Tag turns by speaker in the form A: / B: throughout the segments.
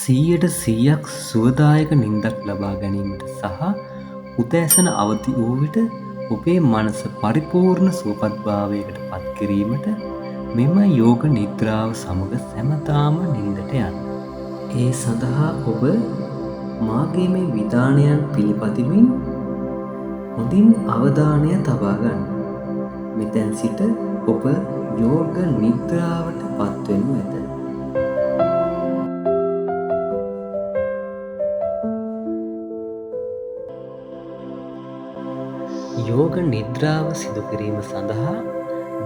A: 100% සුවදායක නින්දක් ලබා ගැනීමට සහ උදෑසන අවදි වූ විට ඔබේ මනස පරිපූර්ණ සුවපත්භාවයකට පත්කිරීමට මෙම යෝග නිද්‍රාව සමඟ සැමතාම නින්දට යන්න. ඒ සඳහා ඔබ මාගේ මේ විධානයන් පිළිපදිමින් හොඳින් අවධානය තබා ගන්න. මෙතැන් සිට ඔබ යෝග නිද්‍රාවට පත්වෙනු ඇත. යෝග නිද්‍රාව සිදු කිරීම සඳහා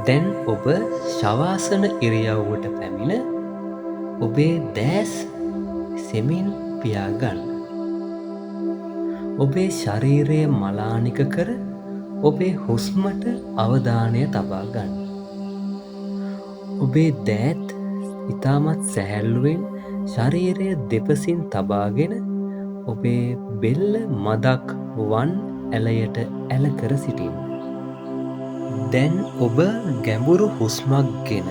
A: දැන් ඔබ ශවාසන ඉරියව්වට පැමිණ ඔබේ දෑස් සෙමින් පියාගන්න. ඔබේ ශරීරය මලානික කර ඔබේ හුස්මට අවධානය තබා ගන්න. ඔබේ දෑත් ඉතාමත් සැහැල්ලුවෙන් ශරීරය දෙපසින් තබාගෙන ඔබේ බෙල්ල මදක් වන් ඇලයට ඇලකර සිටින්. දැන් ඔබ ගැඹුරු හුස්මක් ගෙන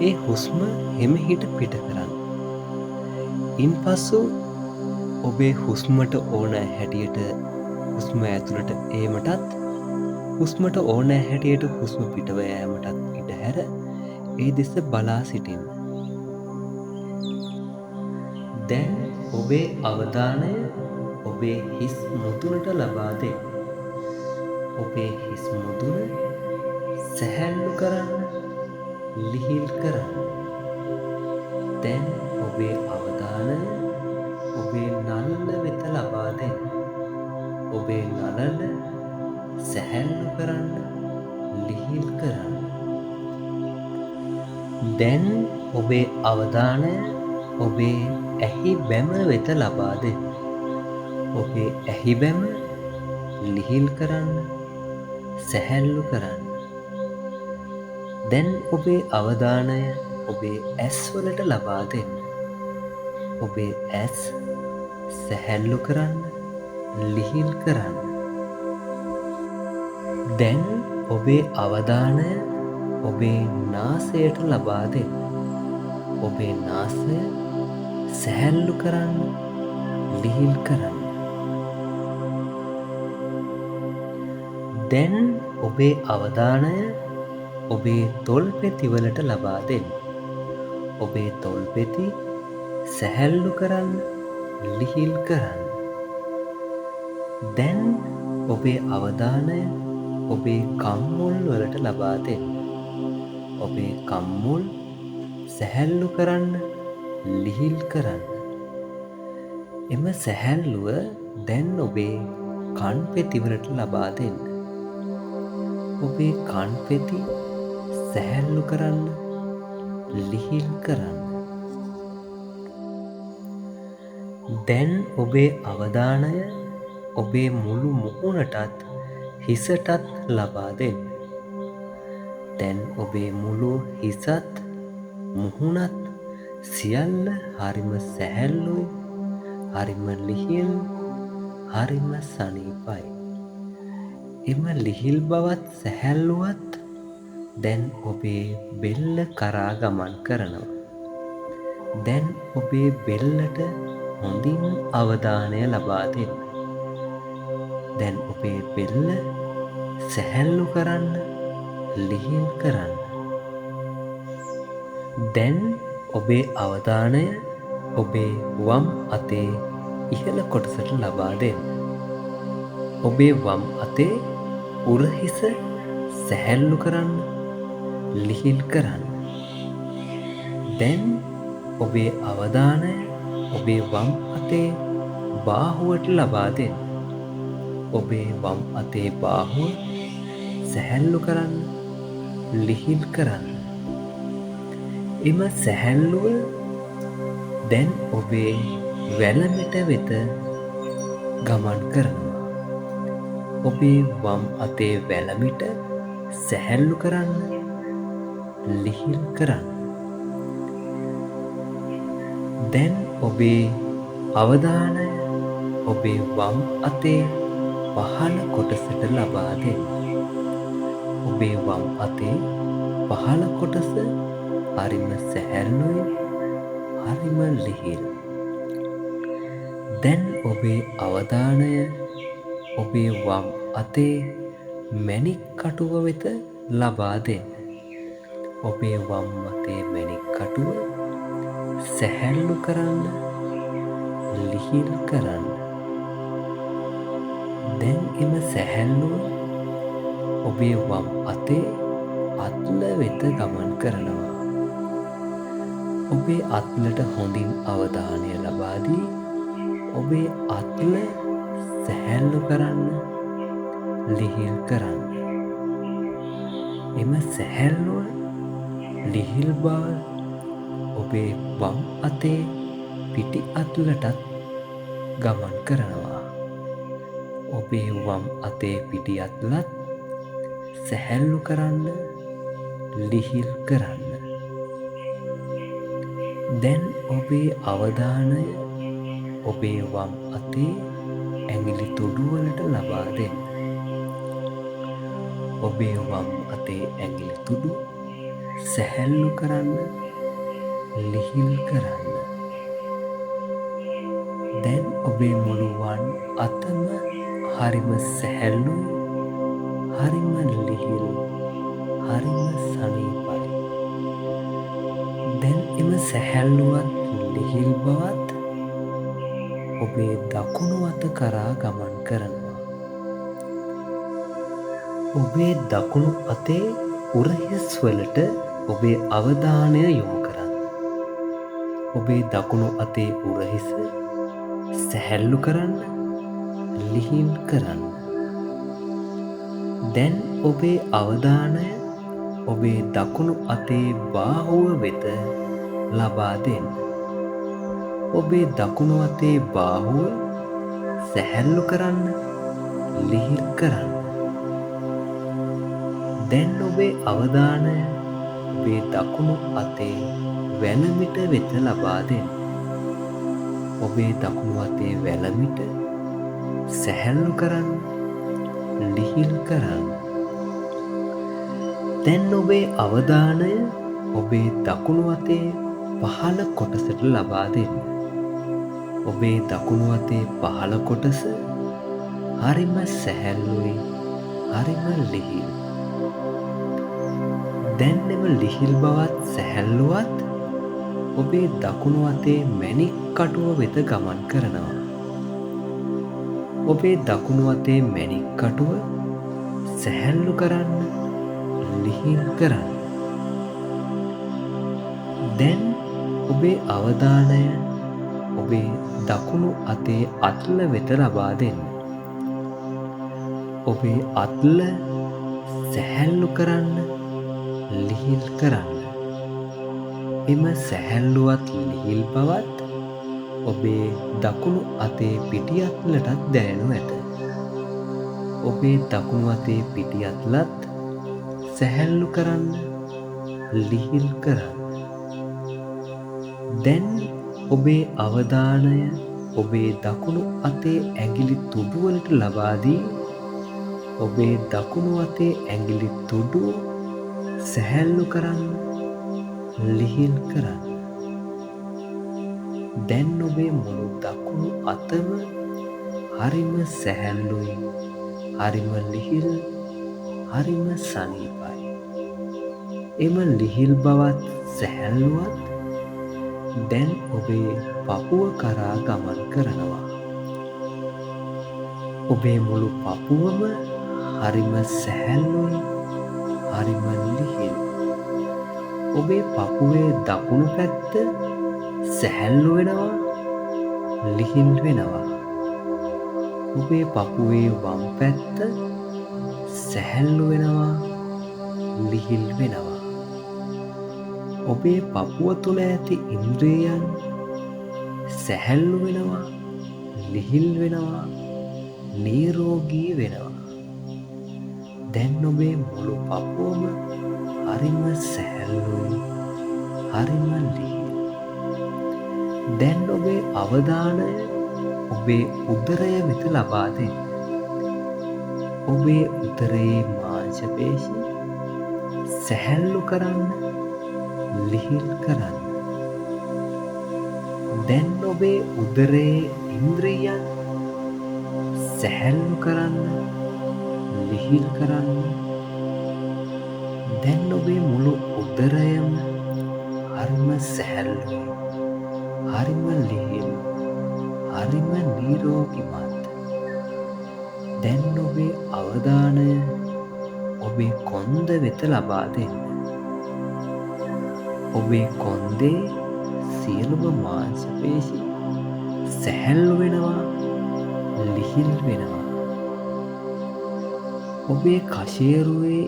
A: ඒ හුස්ම හෙමිහිට පිට කරන්න. ඉන් පසු ඔබේ හුස්මට ඕනෑ හැටියට හුස්ම ඇතුළට ඒමටත් හුස්මට ඕනෑ හැටියට හුස්ම පිටව යෑමටත් ඉඩ හැර ඒ දෙස බලා සිටින්. දැන් ඔබේ අවධානය ඔබේ හිස් මුදුනට ලබා දෙන්න. ඔබේ හිස් මුදුන සැහැල්ලු කරන්න, ලිහිල් කරන්න. දැන් ඔබේ අවධානය ඔබේ නළල වෙත ලබා දෙන්න. ඔබේ නළල සැහැල්ලු කරන්න, ලිහිල් කරන්න. දැන් ඔබේ අවධානය ඔබේ ඇහි බැම වෙත ලබා දෙන්න. ඔබේ ඇහි බැම ලිහිල් කරන්න, සැහැල්ලු කරන්න. දැන් ඔබේ අවධානය ඔබේ ඇස් වලට ලබා දෙන්න. ඔබේ ඇස් සැහැල්ලු කරන්න, ලිහිල් කරන්න. දැන් ඔබේ අවධානය ඔබේ නාසයට ලබා දෙන්න. ඔබේ නාසය සැහැල්ලු කරන්න, ලිහිල් කරන්න. දැන් ඔබේ අවධානය ඔබේ තොල්පෙතිවලට ලබා දෙන්න. ඔබේ තොල්පෙති සැහැල්ලු කරන්න, ලිහිල් කරන්න. දැන් ඔබේ අවධානය ඔබේ කම්මුල් වලට ලබා දෙන්න. ඔබේ කම්මුල් සැහැල්ලු කරන්න, ලිහිල් කරන්න. එම සැහැල්ලුව දැන් ඔබේ කන්පෙතිවලට ලබා දෙන්න. ඔබේ කන්පෙති සැහැල්ලු කරන්න, ලිහිල් කරන්න. දැන් ඔබේ අවධානය ඔබේ මුළු මුහුණටත් හිසටත් ලබා දෙන්න. දැන් ඔබේ මුළු හිසත් මුහුණත් සියල්ල හරිම සැහැල්ලුයි, හරිම ලිහිල්, හරිම සනීපයි. එම ලිහිල් බවත් සැහැල්ලුවත් දැන් ඔබේ බෙල්ල කරා ගමන් කරනවා. දැන් ඔබේ බෙල්ලට හොඳින් අවධානය ලබා දෙන්න. දැන් ඔබේ බෙල්ල සැහැල්ලු කරන්න, ලිහිල් කරන්න. දැන් ඔබේ අවධානය ඔබේ වම් අතේ ඉහළ කොටසට ලබා දෙන්න. ඔබේ වම් අතේ උරහිස සැහැල්ලු කරන්න, ලිහිල් කරන්න. දැන් ඔබේ අවධානය ඔබේ වම් අතේ බාහුවට ලබා දෙන්න. ඔබේ වම් අතේ බාහුව සැහැල්ලු කරන්න, ලිහිල් කරන්න. එම සැහැල්ලුව දැන් ඔබේ වැලමිට වෙත ගමන් කරනවා. ඔබේ වම් අතේ වැලමිට සැහැල්ලු කරන්න, ලිහිල් කරන්න. දැන් ඔබේ අවධානය ඔබේ වම් අතේ පහළ කොටසට ලබා දෙන්න. ඔබේ වම් අතේ පහළ කොටස හරිම සැහැල්ලුයි, හරිම හරිම ලිහිල්. දැන් ඔබේ අවධානය ඔබේ වම් අතේ මැණික් කටුව වෙත ලබා දෙන්න. ඔබේ වම් අතේ මැණික් කටුව සැහැල්ලු කරන්න, ලිහිල් කරන්න. දැන් එම සැහැල්ලුව ඔබේ වම් අතේ අත්ල වෙත ගමන් කරනවා. ඔබේ අත්ලට හොඳින් අවධානය ලබා දී ඔබේ අත්ල සැහැල්ලු කරන්න, ලිහිල් කරන්න. එම සැහැල්ලුව, ලිහිල් බව ඔබේ වම් අතේ පිටි අත්ලටත් ගමන් කරනවා. ඔබේ වම් අතේ පිටි අත්ලත් සැහැල්ලු කරන්න, ලිහිල් කරන්න. දැන් ඔබේ අවධානය ඔබේ වම් අතේ ඇඟිලි තුඩුවලට ලබා දෙන්න. ඔබේ වම් අතේ ඇඟිලි තුඩු සැහැල්ලු කරන්න, ලිහිල් කරන්න. දැන් ඔබේ මුළු වම් අතම හරිම සැහැල්ලුයි, හරිම ලිහිල්, හරිම සනීපයි. දැන් එම සැහැල්ලුවත් ලිහිල් බවත් ඔබේ දකුණු අත කරා ගමන් කරනවා. ඔබේ දකුණු අතේ උරහිස් වලට ඔබේ අවධානය යොමු කරන්න. ඔබේ දකුණු අතේ උරහිස සැහැල්ලු කරන්න, ලිහිල් කරන්න. දැන් ඔබේ අවධානය ඔබේ දකුණු අතේ බාහුව වෙත ලබා දෙන්න. ඔබේ දකුණු අතේ බාහුව සැහැල්ලු කරන්න, ලිහිල් කරන්න. දැන් ඔබේ අවධානය ඔබේ දකුණු අතේ වැලමිට වෙත ලබා දෙන්න. ඔබේ දකුණු අතේ වැලමිට සැහැල්ලු කරන්න, ලිහිල් කරන්න. දැන් ඔබේ අවධානය ඔබේ දකුණු අතේ පහළ කොටසට ලබා දෙන්න. ඔබේ දකුණු අතේ පහළ කොටස හරිම සැහැල්ලුයි, හරිම ලිහිල්. දැන් එම ලිහිල් බවත් සැහැල්ලුවත් ඔබේ දකුණු අතේ මැණික් කටුව වෙත ගමන් කරනවා. ඔබේ දකුණු අතේ මැණික් කටුව සැහැල්ලු කරන්න, ලිහිල් කරන්න. දැන් ඔබේ අවධානය ඔබේ දකුණු අතේ අත්ල වෙත ලබා දෙන්න. ඔබේ අත්ල සැහැල්ලු කරන්න, ලිහිල් කරන්න. එම සැහැල්ලුවත් ලිහිල් බවත් ඔබේ දකුණු අතේ පිටි අත්ලටත් දැනෙනු ඇත. ඔබේ දකුණු අතේ පිටි අත්ලත් සැහැල්ලු කරන්න, ලිහිල් කරන්න. දැන් ඔබේ අවධානය ඔබේ දකුණු අතේ ඇඟිලි තුඩුවලට ලබා දී ඔබේ දකුණු අතේ ඇඟිලි තුඩු සැහැල්ලු කරන්න, ලිහිල් කරන්න. දැන් ඔබේ මුළු දකුණු අතම හරිම සැහැල්ලුයි, හරිම ලිහිල්, හරිම සනීපයි. එම ලිහිල් බවත් සැහැල්ලුවත් දැන් ඔබේ පපුව කරා ගමන් කරනවා. ඔබේ මුළු පපුවම හරිම සැහැල්ලුයි, හරිම ලිහිල්. ඔබේ පපුවේ දකුණු පැත්ත සැහැල්ලු වෙනවා, ලිහිල් වෙනවා. ඔබේ පපුවේ වම් පැත්ත සැහැල්ලු වෙනවා, ලිහිල් වෙනවා. ඔබේ පපුව තුළ ඇති ඉන්ද්‍රියයන් සැහැල්ලු වෙනවා, ලිහිල් වෙනවා, නිරෝගී වෙනවා. දැන් ඔබේ මුළු පපුවම හරිම සැහැල්ලුයි, හරිම ලිහිල්. දැන් ඔබේ අවධානය ඔබේ උදරය වෙත ලබා දෙන්න. ඔබේ උදරයේ මාංශපේශි සැහැල්ලු කරන්න, ලිහිල් කරන්න. දැන් ඔබේ උදරයේ ඉන්ද්‍රියයන් සැහැල්ලු කරන්න, ලිහිල් කරන්න. දැන් ඔබේ මුළු උදරයම හරිම සැහැල්ලුයි, හරිම ලිහිල්, හරිම නිරෝගිමත්. දැන් ඔබේ අවධානය ඔබේ කොන්ද වෙත ලබා දෙන්න. ඔබේ කොන්දේ සියලුම මාංශ පේශි සැහැල්ලු වෙනවා, ලිහිල් වෙනවා. ඔබේ කශේරුවේ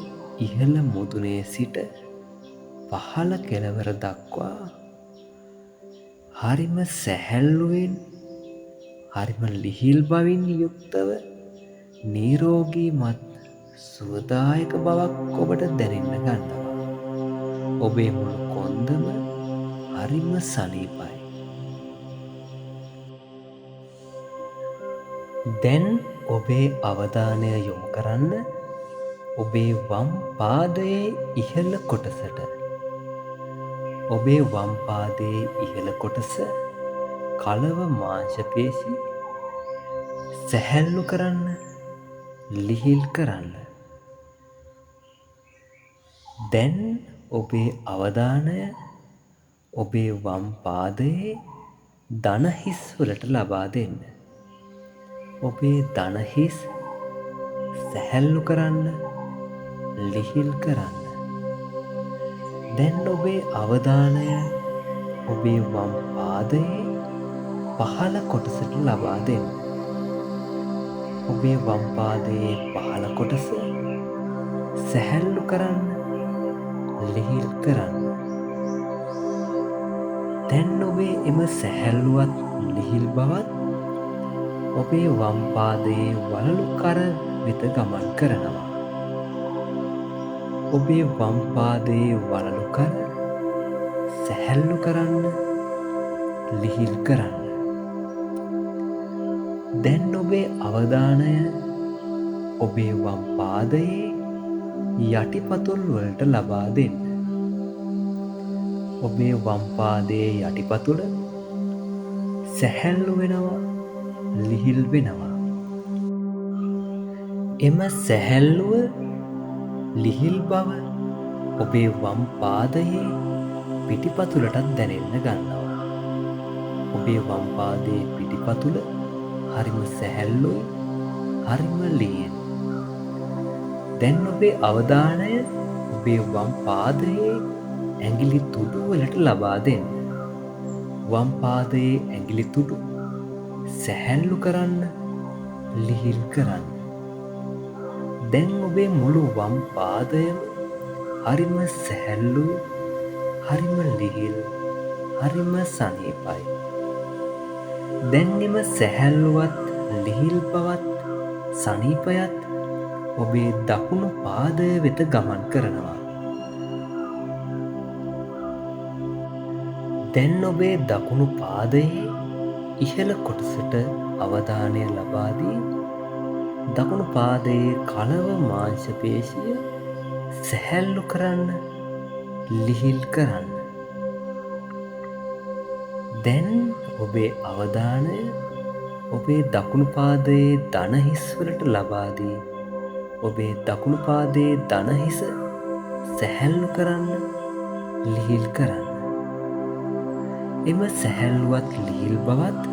A: ඉහළ මුදුනේ සිට පහළ කෙළවර දක්වා හරිම සැහැල්ලුවෙන්, හරිම ලිහිල් බවින් යුක්තව නිරෝගීමත් සුවදායක බවක් ඔබට දැනෙන්න ගන්නවා. ඔබේ මුළු කොන්දම හරිම සනීපයි. දැන් ඔබේ අවධානය යොමු කරන්න ඔබේ වම් පාදයේ ඉහළ කොටසට. ඔබේ වම් පාදයේ ඉහළ කොටස කලව මාංශ පේශි සැහැල්ලු කරන්න, ලිහිල් කරන්න. දැන් ඔබේ අවධානය ඔබේ වම් පාදයේ දණහිස් වලට ලබා දෙන්න. ඔබේ දණහිස් සැහැල්ලු කරන්න, ලිහිල් කරන්න. දැන් ඔබේ අවධානය ඔබේ වම් පාදයේ පහළ කොටසට ලබා දෙන්න. ඔබේ වම් පාදයේ පහළ කොටස සැහැල්ලු කරන්න, ලිහිල් කරන්න. දැන් ඔබේ එම සැහැල්ලුවත් ලිහිල් බවත් ඔබේ වම් පාදයේ වලලු කර වෙත ගමන් කරනවා. ඔබේ වම් පාදයේ වලලු කර සැහැල්ලු කරන්න, ලිහිල් කරන්න. දැන් ඔබේ අවධානය ඔබේ වම් පාදයේ යටිපතුල් වලට ලබා දෙන්න. ඔබේ වම් පාදයේ යටිපතුල සැහැල්ලු වෙනවා, ලිහිල් වෙනවා. එම සැහැල්ලුව, ලිහිල් බව ඔබේ වම් පාදයේ පිටිපතුලටත් දැනෙන්න ගන්නවා. ඔබේ වම් පාදයේ පිටිපතුල හරිම සැහැල්ලුයි, හරිම ලිහිල්. දැන් ඔබේ අවධානය ඔබේ වම් පාදයේ ඇඟිලි තුඩු වලට ලබා දෙන්න. වම් පාදයේ ඇඟිලි තුඩු සැහැල්ලු කරන්න, ලිහිල් කරන්න. දැන් ඔබේ මුළු වම් පාදයම හරිම සැහැල්ලුයි, හරිම ලිහිල්, හරිම සනීපයි. දැන් එම සැහැල්ලුවත්, ලිහිල් බවත්, සනීපයත් ඔබේ දකුණු පාදය වෙත ගමන් කරනවා. දැන් ඔබේ දකුණු පාදයේ ඉහළ කොටසට අවධානය ලබා දී දකුණු පාදයේ කලව මාංශ පේශිය සැහැල්ලු කරන්න, ලිහිල් කරන්න. දැන් ඔබේ අවධානය ඔබේ දකුණු පාදයේ දණහිස් වලට ලබා දී ඔබේ දකුණු පාදයේ දණහිස සැහැල්ලු කරන්න, ලිහිල් කරන්න. එම සැහැල්ලුවත්, ලිහිල් බවත්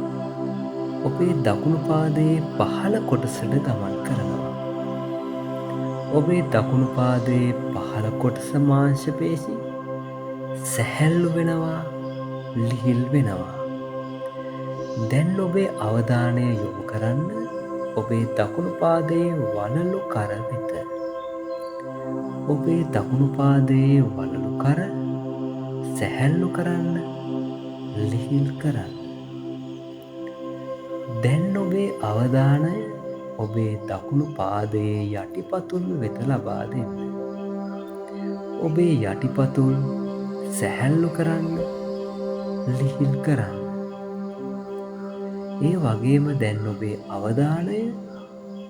A: ඔබේ දකුණු පාදයේ පහළ කොටසට ගමන් කරනවා. ඔබේ දකුණු පාදයේ පහළ කොටස මාංශ පේශි සැහැල්ලු වෙනවා, ලිහිල් වෙනවා. දැන් ඔබේ අවධානය යොමු කරන්න ඔබේ දකුණු පාදයේ වලලු කර වෙත. ඔබේ දකුණු පාදයේ වලලු කර සැහැල්ලු කරන්න, ලිහිල් කරන්න. දැන් ඔබේ අවධානය ඔබේ දකුණු පාදයේ යටිපතුල් වෙත ලබා දෙන්න. ඔබේ යටිපතුල් සැහැල්ලු කරන්න, ලිහිල් කරන්න. ඒ වගේම දැන් ඔබේ අවධානය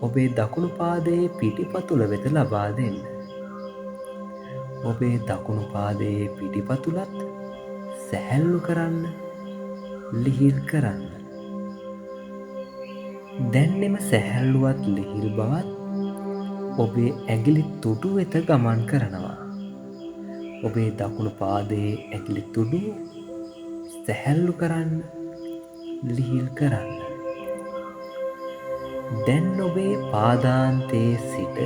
A: ඔබේ දකුණු පාදයේ පිටිපතුල වෙත ලබා දෙන්න. ඔබේ දකුණු පාදයේ පිටිපතුලත් සැහැල්ලු කරන්න, ලිහිල් කරන්න. දැන් එම සැහැල්ලුවත් ලිහිල් බවත් ඔබේ ඇගිලි තුඩු වෙත ගමන් කරනවා. ඔබේ දකුණු පාදයේ ඇගිලි තුඩු සැහැල්ලු කරන්න, ලිහිල් කරන්න. දැන් ඔබේ පාදාන්තයේ සිට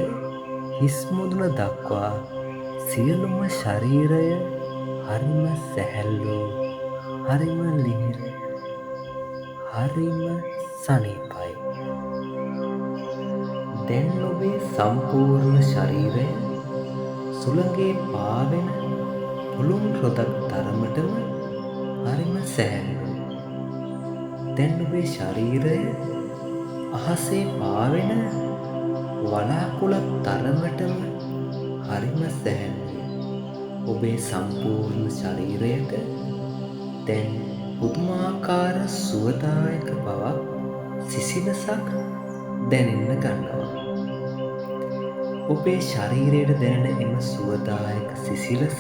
A: හිස් මුදුන දක්වා සියලුම ශරීරය හරිම සැහැල්ලු, හරිම ලිහිල්, හරිම සනීපයි. දැන් ඔබේ සම්පූර්ණ ශරීරය සුළඟේ පාවෙන පුළුන් රොදක් තරමටම හරිම සැහැල්ලු. දැන් ඔබේ ශරීරය අහසේ පාවෙන වලාකුළක් තරමටම හරිම සැහැල්ලු. ඔබේ සම්පූර්ණ ශරීරයට දැන් පුදුමාකාර සුවදායක බවක්, සිසිලසක් දැනෙන්න ගන්නවා. ඔබේ ශරීරයට දැනෙන එම සුවදායක සිසිලස,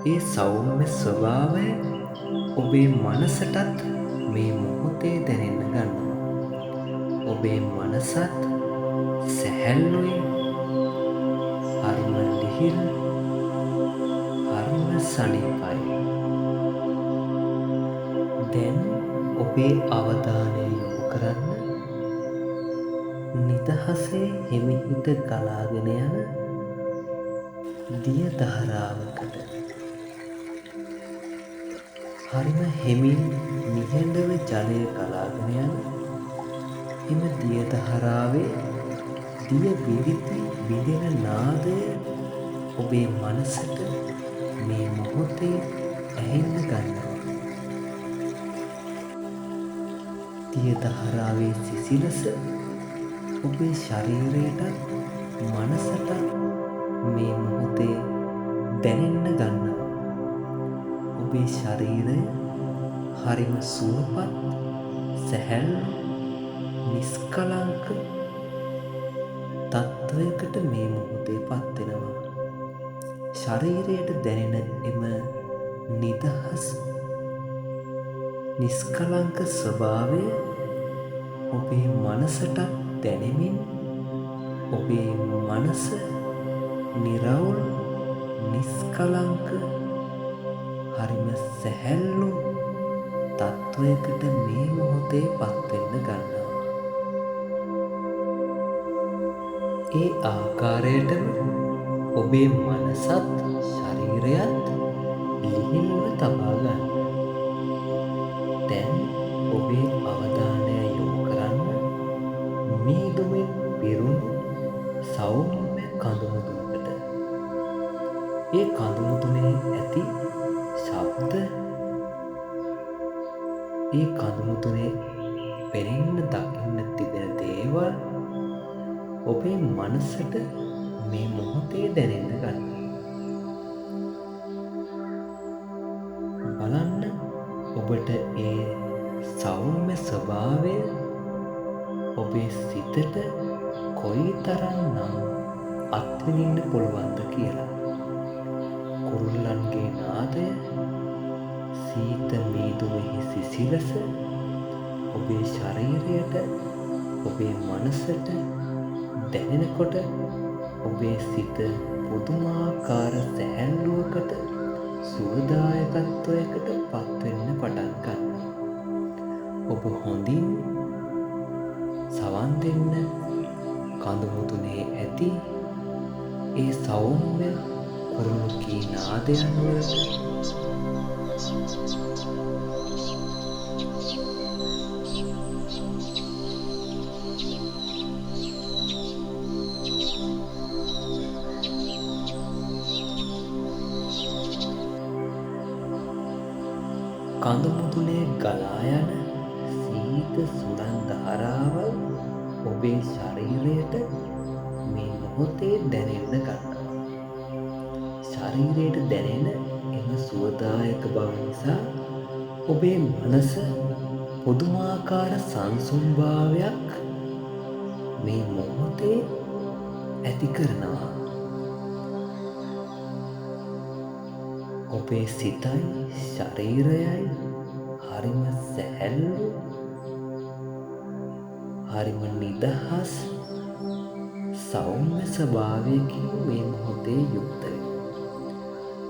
A: ඒ සෞම්‍ය ස්වභාවය ඔබේ මනසටත් මේ මොහොතේ දැනෙන්න ගන්නවා. ඔබේ මනසත් සැහැල්ලුයි, හරිම ලිහිල්, හරිම සනීපයි. දැන් ඔබේ අවධානය යොමු කරන්න නිදහසේ හිමිහිට ගලාගෙන යන දිය ධාරාවකට. හරිම හෙමින් නිහඬව ජලය ගලාගෙන යන එම දිය ධාරාවේ දිය විරිති බිඳෙන නාදය ඔබේ මනසට මේ මොහොතේ ඇහෙන්න ගන්නවා. දිය ධාරාවේ සිසිලස ඔබේ ශරීරයටත් මනසටත් මේ මොහොතේ දැනෙන්න ගන්නවා. ඔබේ ශරීරය හරිම සුවපත්, සැහැල්ලු, නිස්කලංක තත්ත්වයකට මේ මොහොතේ පත් වෙනවා. ශරීරයට දැනෙන එම නිදහස්, නිස්කලංක ස්වභාවය ඔබේ මනසටත් දැනෙමින් ඔබේ මනස නිරවුල්, නිස්කලංක, හරිම සැහැල්ලු තත්ත්වයකට මේ මොහොතේ පත්වෙන්න ගන්නවා. ඒ ආකාරයටම ඔබේ මනසත් ශරීරයත් ලිහිල්ව තබා ගන්න. දැන් ඔබේ අවධානය යොමු කරන්න මීදුමින් පිරුණු සෞම්‍ය කඳුමුදුනකට. ඒ කඳුමුදුනේ ඇති ශබ්ද, ඒ කඳුමුදුනේ පෙනෙන්න දකින්න තිබෙන දේවල් ඔබේ මනසට මේ මොහොතේ දැනෙන්න ගන්න. බලන්න ඔබට ඒ සෞම්‍ය ස්වභාවය ඔබේ සිතට කොයි තරම්නම් අත්විඳින්න පුළුවන්ද කියලා. කුරුල්ලන්ගේ නාදය, සීත මීදුමෙහි සිසිලස ඔබේ ශරීරයට, ඔබේ මනසට දැනෙනකොට ඔබේ සිත පුදුමාකාර සැහැල්ලුවකට, සුවදායකත්වයකට පත්වෙන්න පටන් ගන්නවා. ඔබ හොඳින් සවන් දෙන්න කඳුමුදුනේ ඇති ඒ සෞම්‍ය කුරුළු කී නාදයන් වලට කඳුමුදුනේ ගලා යන සීත සුළං ධාරාවල් ඔබේ ශරීරයට මේ මොහොතේ දැනෙන්න ගන්නවා. ශරීරයට දැනෙන එම සුවදායක බව නිසා ඔබේ මනස පුදුමාකාර සංසුන්භාවයක් මේ මොහොතේ ඇති කරනවා. ඔබේ සිතයි ශරීරයයි හරිම සැහැල්ලු, හරිම නිදහස් සෞම්‍ය ස්වභාවයකින් මේ මොහොතේ යුක්ත වෙන්න.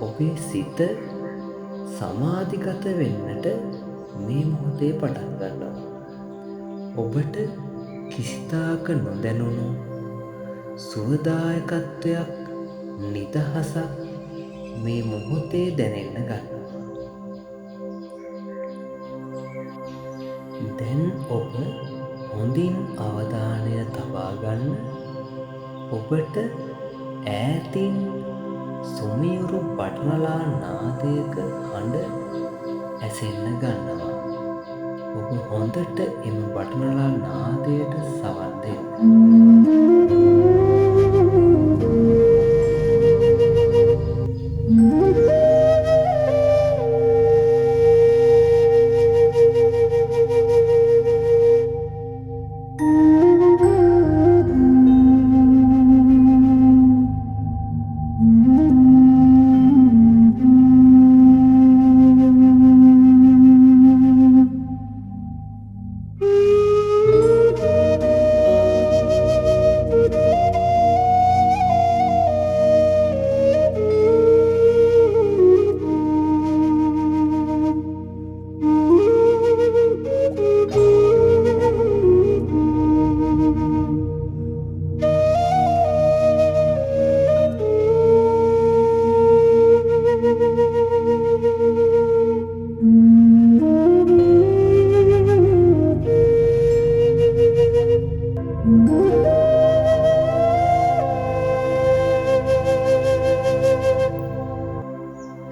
A: ඔබේ සිත සමාධිගත වෙන්නට මේ මොහොතේ පටන් ගන්නවා. ඔබට කිසිදාක නොදැනුණු සුවදායකත්වයක්, නිදහසක් මේ මොහොතේ දැනෙන්න ගන්නවා. දැන් ඔබ හොඳින් අවධානය තබා ගන්න. ඔබට ඈතින් සුමියුරු බටනලා නාදයක හඬ ඇසෙන්න ගන්නවා. ඔබ හොඳට එම බටනලා නාදයට සවන් දෙන්න.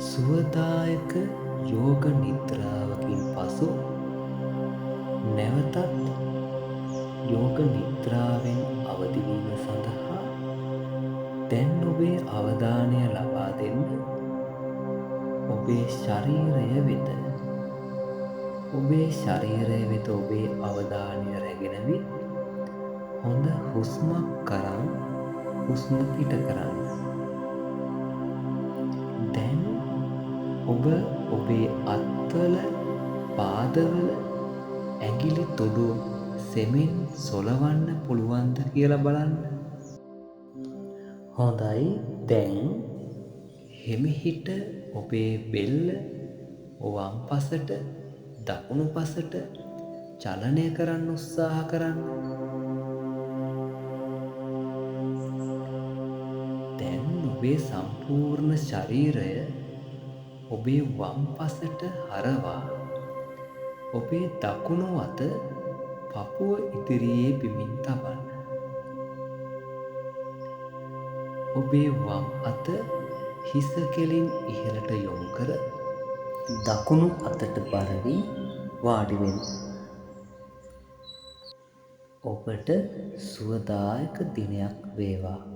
A: සුවදායක යෝග නිද්‍රාවකින් පසු නැවතත් යෝග නිද්‍රාවෙන් අවදිවීම සඳහා දැන් ඔබේ අවධානය ලබා දෙන්න ඔබේ ශරීරය වෙත. ඔබේ ශරීරය වෙත ඔබේ අවධානය රැගෙනවි හොඳ හුස්මක් කරන් හුස්ම පිට කරන්න. දැන් ඔබ ඔබේ අත්වල, පාදවල ඇඟිලි තුඩු සෙමින් සොලවන්න පුළුවන්ද කියලා බලන්න. හොඳයි. දැන් හිමිහිට ඔබේ බෙල්ල වම් පසට දකුණු පසට චලනය කරන්න උත්සාහ කරන්න. දැන් ඔබේ සම්පූර්ණ ශරීරය ඔබේ වම් පසට හරවා ඔබේ දකුණු අත පපුව ඉදිරියේ බිමින් තබන්න. ඔබේ වම් අත හිස කෙලින් ඉහළට යොමු කර දකුණු අතට බර වී වාඩි වෙන්න. ඔබට සුවදායක දිනයක් වේවා.